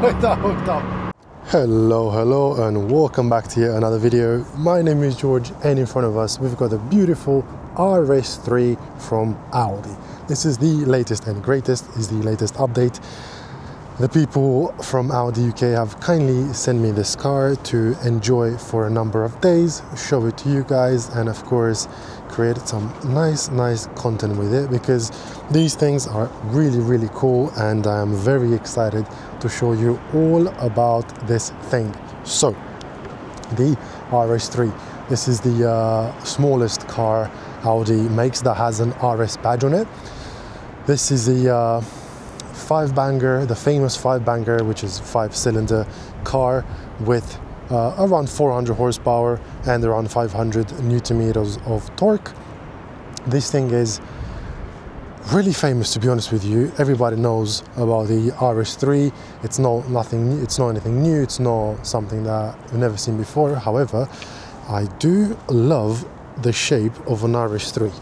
with that hooked up. Hello and welcome back to yet another video. My name is George and in front of us we've got a beautiful RS3 from Audi. This is the latest and greatest, is the latest update. The people from Audi UK have kindly sent me this car to enjoy for a number of days, show it to you guys, and of course create some nice content with it, because these things are really cool and I am very excited to show you all about this thing. So the RS3, this is the smallest car Audi makes that has an RS badge on it. This is the five-banger, the famous five-banger, which is 5-cylinder car with around 400 horsepower and around 500 Newton meters of torque. This thing is really famous, to be honest with you. Everybody knows about the RS3. It's not anything new. It's not something that we've never seen before. However, I do love the shape of an RS3.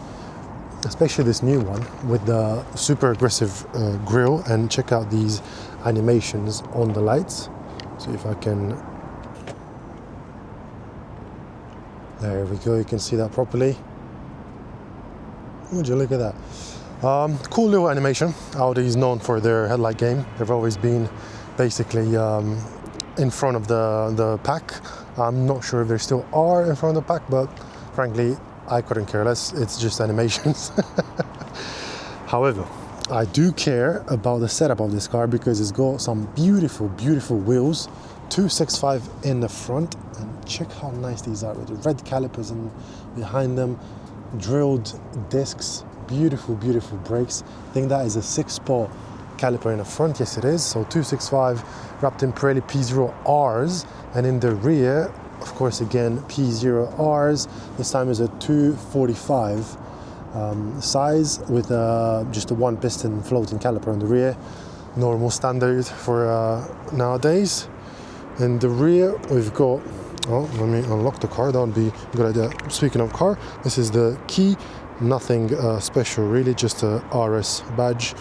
Especially this new one with the super aggressive grille, and check out these animations on the lights. So if I can, there we go, you can see that properly. Would you look at that? Cool little animation. Audi is known for their headlight game. They've always been basically in front of the pack. I'm not sure if they still are in front of the pack, but frankly I couldn't care less. It's just animations. However, I do care about the setup of this car because it's got some beautiful wheels, 265 in the front, and check how nice these are with the red calipers and behind them, drilled discs, beautiful brakes. I think that is a 6-spot caliper in the front. Yes, it is. So 265 wrapped in Pirelli P0Rs, and in the rear, of course, again, P0Rs. This time is a 245 size with just a one piston floating caliper in the rear. Normal standard for nowadays. In the rear, we've got, oh, let me unlock the car. That would be a good idea. Speaking of car, this is the key. Nothing special, really, just a RS badge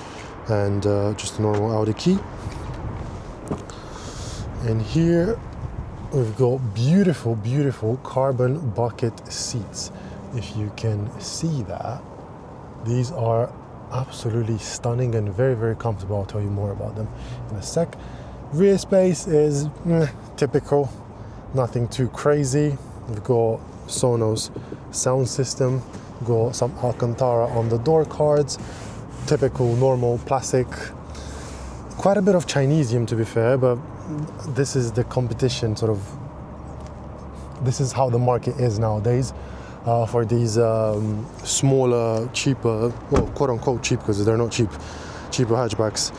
and just a normal Audi key. And here, we've got beautiful carbon bucket seats. If you can see that, these are absolutely stunning and very comfortable. I'll tell you more about them in a sec. Rear space is typical, nothing too crazy. We've got Sonos sound system, got some Alcantara on the door cards, typical normal plastic, quite a bit of Chinesium to be fair, but this is the competition sort of. This is how the market is nowadays for these smaller, cheaper, well, quote unquote cheap, because they're not cheap, cheaper hatchbacks.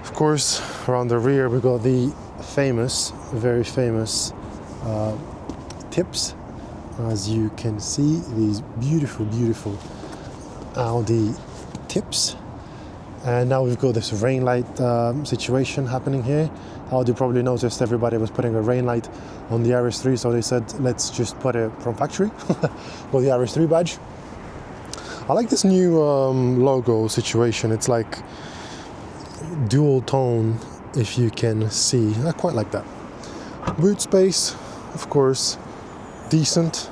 Of course, around the rear we got the famous, very famous tips. As you can see, these beautiful Audi tips. And now we've got this rain light situation happening here. Audi probably noticed everybody was putting a rain light on the RS3, so they said, let's just put it from factory with the RS3 badge. I like this new logo situation. It's like dual tone, if you can see. I quite like that. Boot space, of course, decent.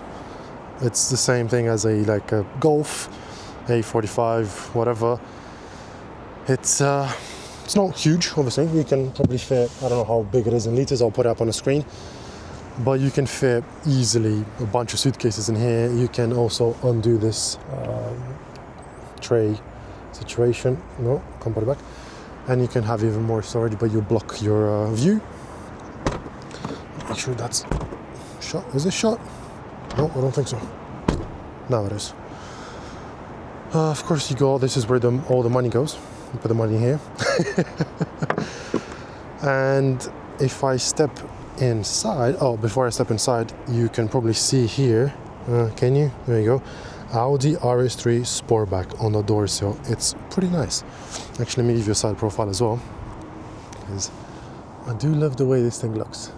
It's the same thing as a Golf, A45, whatever. It's not huge, obviously. You can probably fit, I don't know how big it is in liters, I'll put it up on the screen. But you can fit easily a bunch of suitcases in here. You can also undo this tray situation. No, can't put it back. And you can have even more storage, but you block your view. Make sure that's shot. Is this shot? No, I don't think so. Now it is. Of course you go, this is where all the money goes. You put the money here. And if I step inside, before I step inside, you can probably see here, can you? There you go. Audi RS3 Sportback on the door sill. It's pretty nice. Actually, let me give you a side profile as well, because I do love the way this thing looks.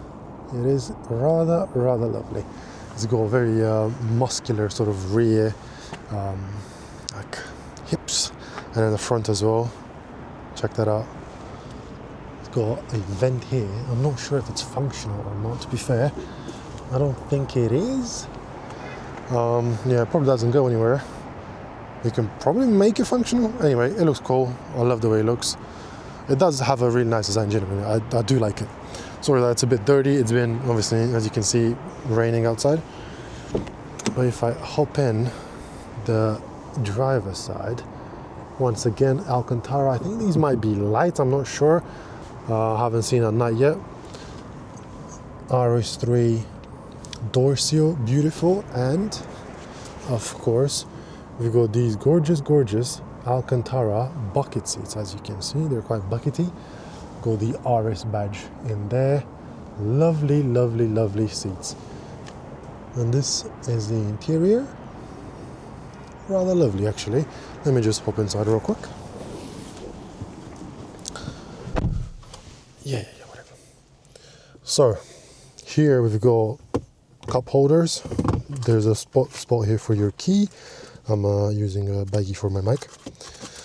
It is rather lovely. It's got a very muscular sort of rear, hips, and then the front as well. Check that out. It's got a vent here. I'm not sure if it's functional or not, to be fair. I don't think it is. Yeah, it probably doesn't go anywhere. You can probably make it functional. Anyway, it looks cool. I love the way it looks. It does have a really nice design, genuinely. I do like it. Sorry that it's a bit dirty. It's been, obviously, as you can see, raining outside. But if I hop in the driver's side, once again, Alcantara. I think these might be light. I'm not sure. I haven't seen at night yet. RS3 door seal, beautiful. And, of course, we've got these gorgeous Alcantara bucket seats. As you can see, they're quite buckety. Got the RS badge in there. Lovely seats. And this is the interior. Rather lovely, actually. Let me just hop inside real quick. Yeah, whatever. So, here we've got cup holders. There's a spot here for your key. I'm using a baggie for my mic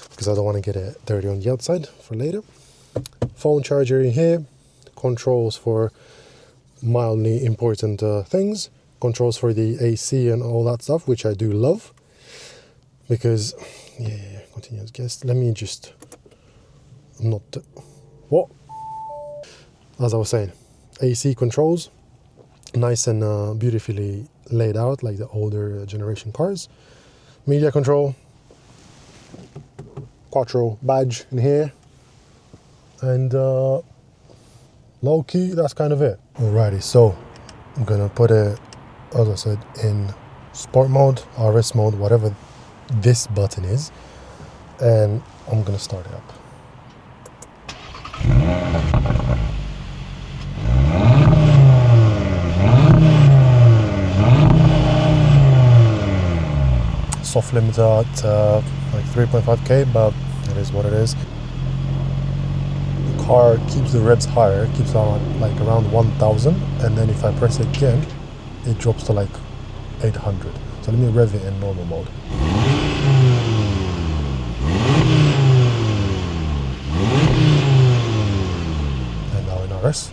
because I don't want to get it dirty on the outside for later. Phone charger in here. Controls for mildly important things. Controls for the AC and all that stuff, which I do love. Because, yeah, continuous guest. Let me just, what? As I was saying, AC controls, nice and beautifully laid out, like the older generation cars. Media control, Quattro badge in here, and low key, that's kind of it. Alrighty, so I'm gonna put it, as I said, in sport mode, RS mode, whatever this button is, and I'm gonna start it up. Soft limiter at like 3.5k, but it is what it is. The car keeps the revs higher, keeps on like around 1000, and then if I press it again, it drops to like 800. So let me rev it in normal mode. And now in RS.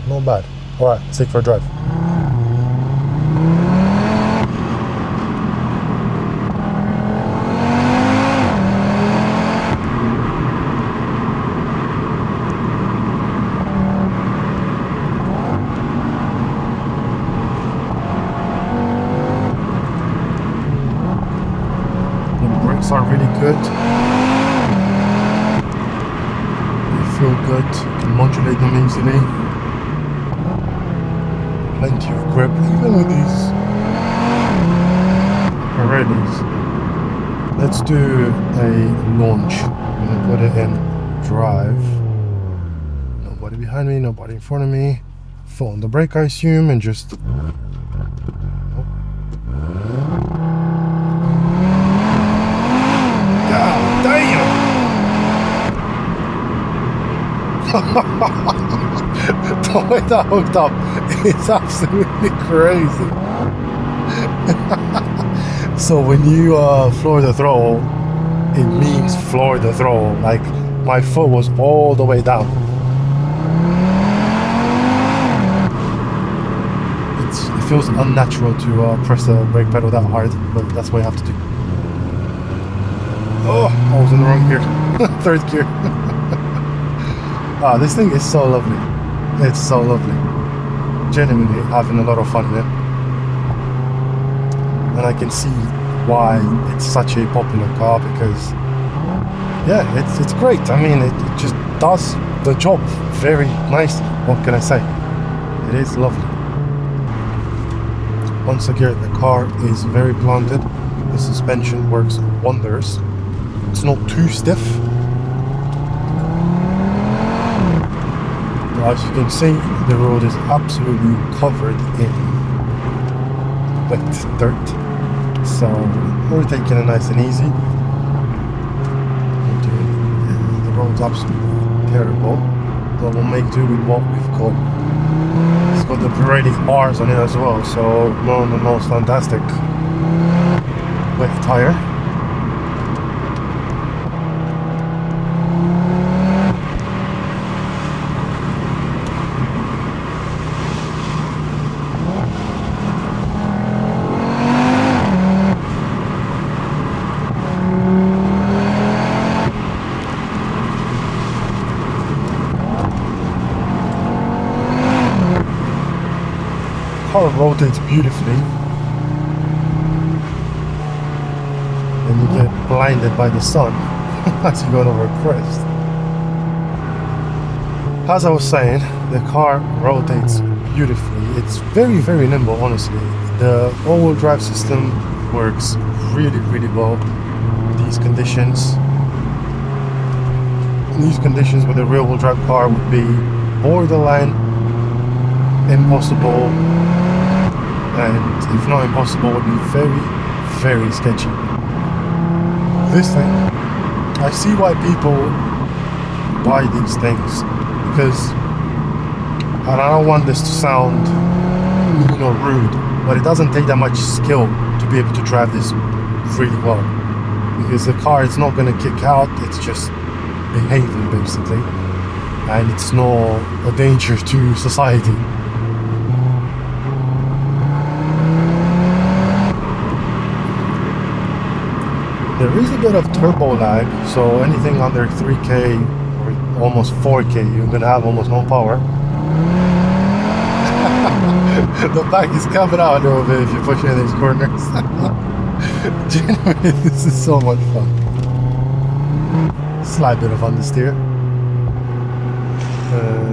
Not bad. Alright, let's take it for a drive. The brakes are really good. They feel good. You can modulate them easily. Plenty of grip, even with these Pirellis. Let's do a launch. I'm gonna put it in drive. Nobody behind me, nobody in front of me. Foot on the brake, I assume, and just. God damn! The way that hooked up is absolutely crazy. So when you floor the throttle, it means floor the throttle. Like my foot was all the way down. It feels unnatural to press the brake pedal that hard, but that's what you have to do. Oh, I was in the wrong gear. Third gear. This thing is so lovely. It's so lovely. Genuinely having a lot of fun in it. And I can see why it's such a popular car because, yeah, it's great. I mean, it just does the job very nicely. What can I say? It is lovely. Once again, the car is very blunted. The suspension works wonders. It's not too stiff. As you can see, the road is absolutely covered in wet dirt. So we're taking it nice and easy. The road's absolutely terrible. But we'll make do with what we've got. It's got the Pirelli R's on it as well, so no, fantastic. Wet tire. Car rotates beautifully, and you get blinded by the sun as you go over a crest. As I was saying, the car rotates beautifully. It's very, very nimble, honestly. The all-wheel drive system works really, really well. These conditions with a rear-wheel drive car would be borderline impossible, and if not impossible, would be very, very sketchy. This thing, I see why people buy these things, because, and I don't want this to sound mean or rude, but it doesn't take that much skill to be able to drive this really well, because the car is not going to kick out, it's just behaving basically, and it's not a danger to society. There is a bit of turbo lag, so anything under 3K or almost 4K, you're gonna have almost no power. The back is coming out a little bit if you're pushing in these corners. Genuinely, this is so much fun. Slight bit of understeer.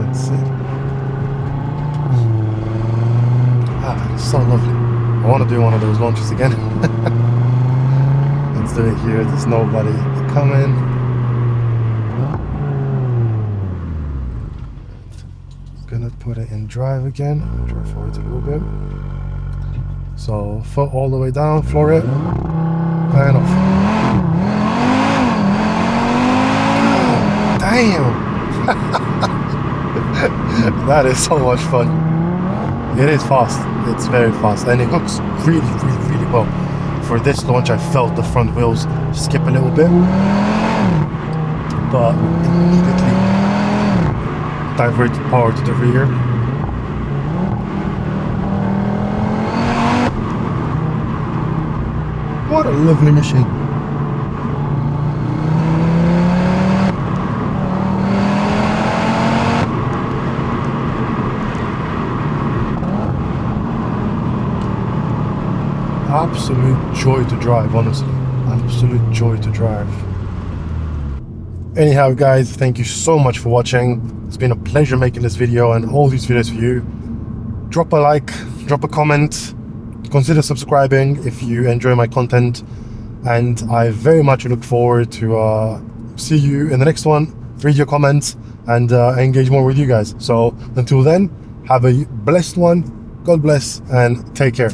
Let's see. Ah, it's so lovely. I want to do one of those launches again. Let's do it here. There's nobody coming. Gonna put it in drive again. Drive forward a little bit. So foot all the way down, floor it, and off. Damn! That is so much fun. It is fast. It's very fast, and it hooks really, really, really well. For this launch, I felt the front wheels skip a little bit, but immediately diverted power to the rear. What a lovely machine. Absolute joy to drive, honestly. Absolute joy to drive. Anyhow, guys, thank you so much for watching. It's been a pleasure making this video and all these videos for you. Drop a like, drop a comment, consider subscribing if you enjoy my content, and I very much look forward to see you in the next one, read your comments, and engage more with you guys. So until then, have a blessed one, God bless, and take care.